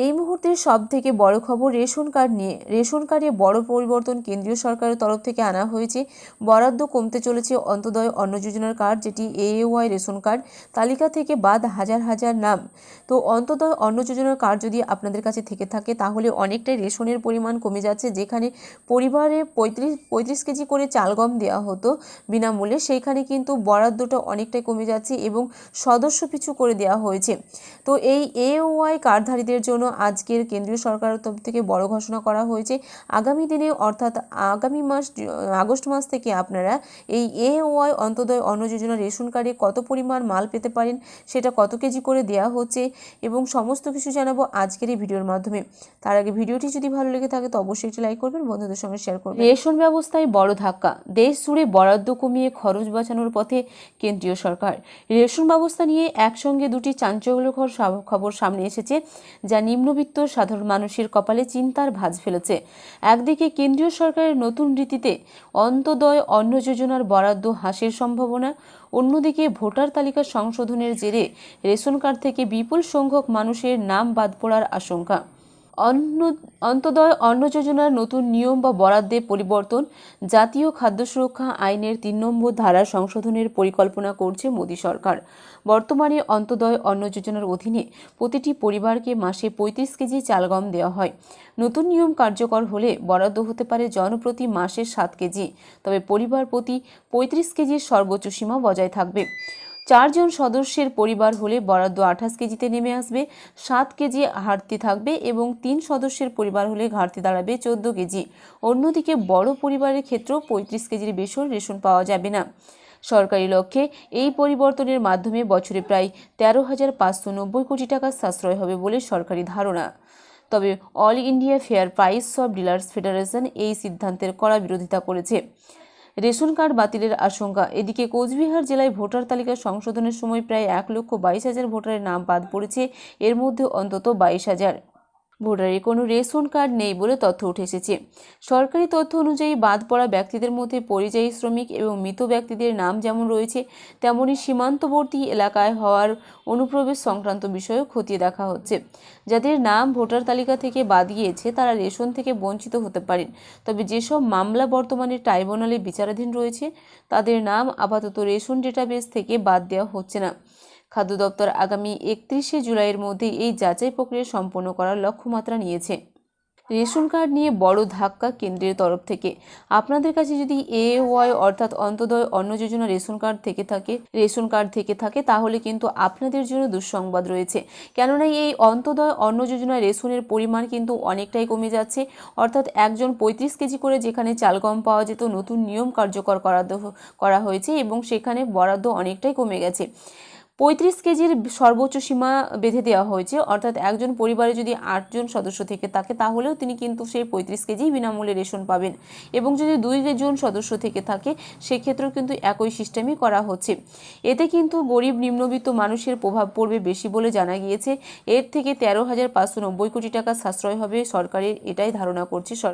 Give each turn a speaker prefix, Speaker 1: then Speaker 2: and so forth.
Speaker 1: এই মুহূর্তের সবথেকে বড় খবর রেশন কার্ড নিয়ে। রেশন কার্ডে বড় পরিবর্তন কেন্দ্রীয় সরকারের তরফ থেকে আনা হয়েছে। বরাদ্দ কমতে চলেছে অন্তোদয় অন্ন যোজনার কার্ড, যেটি AAY রেশন কার্ড তালিকা থেকে বাদ হাজার হাজার নাম। তো অন্তোদয় অন্ন যোজনার কার্ড যদি আপনাদের কাছে থেকে থাকে তাহলে অনেকটাই রেশনের পরিমাণ কমে যাচ্ছে। যেখানে পরিবারে 35 কেজি করে চাল গম দেওয়া হতো বিনামূল্যে, সেইখানে কিন্তু বরাদ্দটা অনেকটাই কমে যাচ্ছে এবং সদস্য পিছু করে দেওয়া হয়েছে। তো এই AAY কার্ডধারীদের জন্য আজকের কেন্দ্রীয় সরকারের তরফ থেকে বড় ঘোষণা করা হয়েছে। আগামী দিনে অর্থাৎ আগামী মাস আগস্ট মাস থেকে আপনারা এই AAY অন্তোদয় অন্ন যোজনা রেশন কার্ডে কত পরিমাণ মাল পেতে পারেন, সেটা কত কেজি করে দেওয়া হচ্ছে এবং সমস্ত কিছু জানাবো আজকের এই ভিডিওর মাধ্যমে। তার আগে ভিডিওটি যদি ভালো লেগে থাকে তো অবশ্যই একটি লাইক করবেন, বন্ধুদের সঙ্গে শেয়ার করবেন। রেশন ব্যবস্থায় বড় ধাক্কা, দেশ জুড়ে বরাদ্দ কমিয়ে খরচ বাঁচানোর পথে কেন্দ্রীয় সরকার। রেশন ব্যবস্থা নিয়ে একসঙ্গে দুটি চাঞ্চল্যকর খবর সামনে এসেছে, যা নিম্নবিত্ত সাধারণ মানুষের কপালে চিন্তার ভাঁজ ফেলেছে। একদিকে কেন্দ্রীয় সরকারের নতুন রীতিতে অন্তোদয় অন্ন যোজনার বরাদ্দ হ্রাসের সম্ভাবনা, অন্যদিকে ভোটার তালিকা সংশোধনের জেরে রেশন কার্ড থেকে বিপুল সংখ্যক মানুষের নাম বাদ পড়ার আশঙ্কা। অন্তোদয় অন্ন যোজনার নতুন নিয়ম বা বরাদ্দে পরিবর্তন, জাতীয় খাদ্য সুরক্ষা আইনের 3 নম্বর ধারা সংশোধনের পরিকল্পনা করছে মোদী সরকার। বর্তমানে অন্তোদয় অন্ন যোজনার অধীনে প্রতিটি পরিবারকে মাসে 35 কেজি চাল গম দেওয়া হয়। নতুন নিয়ম কার্যকর হলে বরাদ্দ হতে পারে জনপ্রতি মাসে 7 কেজি, তবে পরিবার প্রতি 35 কেজির সর্বোচ্চ সীমা বজায় থাকবে। 4 জন সদস্যের পরিবার হলে বরাদ্দ 28 কেজিতে নেমে আসবে, 7 কেজি ঘাটতি থাকবে এবং 3 সদস্যের পরিবার হলে ঘাটতি দাঁড়াবে 14 কেজি। অন্যদিকে বড় পরিবারের ক্ষেত্রেও 35 কেজির বেশি রেশন পাওয়া যাবে না। সরকারি লক্ষ্যে এই পরিবর্তনের মাধ্যমে বছরে প্রায় 13,590 কোটি টাকা সাশ্রয় হবে বলে সরকারি ধারণা। তবে all India fair price of dealers federation এই সিদ্ধান্তের কড়া বিরোধিতা করেছে। রেশন কার্ড বাতিলের আশঙ্কা। এদিকে কোচবিহার জেলায় ভোটার তালিকা সংশোধনের সময় প্রায় 1,22,000 ভোটারের নাম বাদ পড়েছে। এর মধ্যে অন্তত 22,000 ভোটারের কোনো রেশন কার্ড নেই বলে তথ্য উঠে এসেছে। সরকারি তথ্য অনুযায়ী বাদ পড়া ব্যক্তিদের মধ্যে পরিযায়ী শ্রমিক এবং মৃত ব্যক্তিদের নাম যেমন রয়েছে, তেমনি সীমান্তবর্তী এলাকায় হওয়ার অনুপ্রবেশ সংক্রান্ত বিষয়েও খতিয়ে দেখা হচ্ছে। যাদের নাম ভোটার তালিকা থেকে বাদ গিয়েছে তারা রেশন থেকে বঞ্চিত হতে পারেন, তবে যেসব মামলা বর্তমানে ট্রাইব্যুনালে বিচারাধীন রয়েছে তাদের নাম আপাতত রেশন ডেটাবেস থেকে বাদ দেওয়া হচ্ছে না। খাদ্য দপ্তর আগামী 31শে জুলাইয়ের মধ্যে এই যাচাই প্রক্রিয়া সম্পন্ন করার লক্ষ্যমাত্রা নিয়েছে। রেশন কার্ড নিয়ে বড় ধাক্কা কেন্দ্রের তরফ থেকে। আপনাদের কাছে যদি AAY অর্থাৎ অন্তোদয় অন্ন যোজনা রেশন কার্ড থেকে থাকে তাহলে কিন্তু আপনাদের জন্য দুঃসংবাদ রয়েছে। কেননা এই অন্তোদয় অন্ন যোজনা রেশনের পরিমাণ কিন্তু অনেকটাই কমে যাচ্ছে। অর্থাৎ একজন 35 কেজি করে যেখানে চাল গম পাওয়া যেত, নতুন নিয়ম কার্যকর করা হয়েছে এবং সেখানে বরাদ্দ অনেকটাই কমে গেছে। 35 কেজির সর্বোচ্চ সীমা বেঁধে দেওয়া হয়েছে। অর্থাৎ একজন পরিবারে যদি 8 জন সদস্য থেকে থাকে তাহলেও তিনি কিন্তু সেই 35 কেজি বিনামূল্যে রেশন পাবেন এবং যদি 2 জন সদস্য থেকে থাকে সেক্ষেত্রেও কিন্তু একই সিস্টেমই করা হচ্ছে। এতে কিন্তু গরিব নিম্নবিত্ত মানুষের প্রভাব পড়বে বেশি বলে জানা গিয়েছে। এর থেকে 13,590 কোটি টাকা সাশ্রয় হবে সরকারের, এটাই ধারণা করছে সরকার।